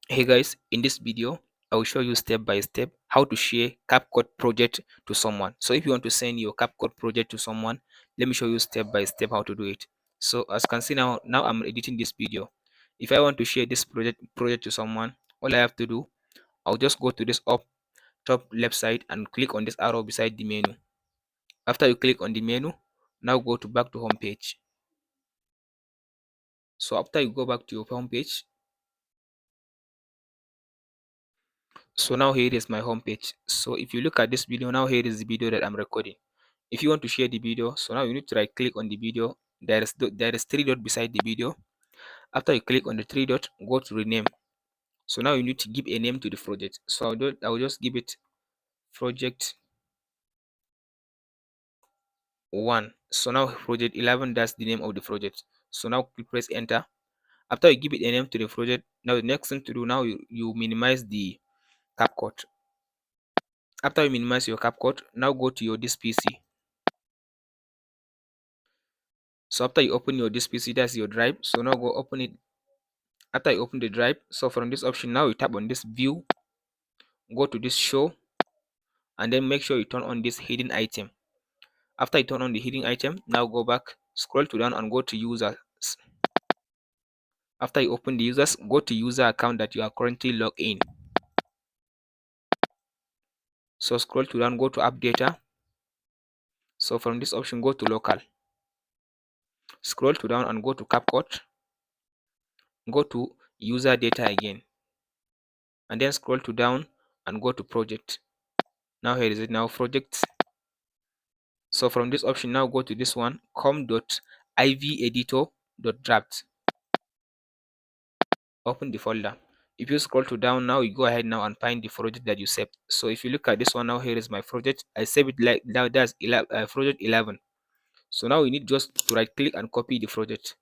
Hey guys, in this video, I will show you step by step how to share CapCut project to someone. So if you want to send your CapCut project to someone, let me show you step by step how to do it. So as you can see now I'm editing this video. If I want to share this project to someone, all I have to do, I'll just go to this up top left side and click on this arrow beside the menu. After you click on the menu, now go to back to home page. So after you go back to your home page, so now here is my home page. So if you look at this video, now here is the video that I'm recording. If you want to share the video, so now you need to right click on the video. There is three dot beside the video. After you click on the three dot, go to rename. So now you need to give a name to the project. So I'll just give it project 1. So now project 11, that's the name of the project. So now you press enter. After you give it a name to the project, now the next thing to do, now you minimize the CapCut. After you minimize your CapCut, now go to your this PC. So after you open your this PC, that's your drive. So now go open it. After you open the drive, so from this option, now you tap on this view, go to this show, and then make sure you turn on this hidden item. After you turn on the hidden item, now go back, scroll to down and go to users. After you open the users, go to user account that you are currently logged in. So scroll to down, go to app data. So from this option, go to local. Scroll to down and go to CapCut. Go to user data again. And then scroll to down and go to project. Now here is it now, projects. So from this option, now go to this one, com.iveditor.draft. Open the folder. If you scroll to down now, you go ahead now and find the project that you saved. So if you look at this one now, here is my project. I save it like now, that's project 11. So now you need just to right click and copy the project.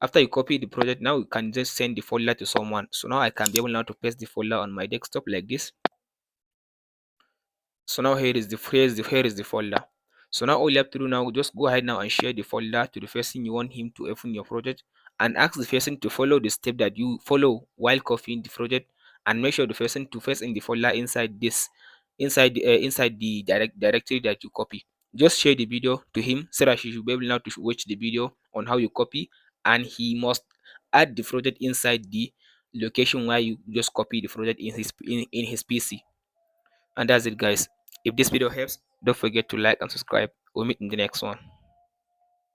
After you copy the project, now you can just send the folder to someone. So now I can be able now to paste the folder on my desktop like this. So now here is the folder. So now all you have to do now, just go ahead now and share the folder to the person you want him to open your project, and ask the person to follow the step that you follow while copying the project, and make sure the person to paste in the folder inside the directory that you copy. Just share the video to him so that he should be able now to watch the video on how you copy, and he must add the project inside the location where you just copy the project in his PC. And that's it guys. If this video helps, don't forget to like and subscribe. We'll meet in the next one.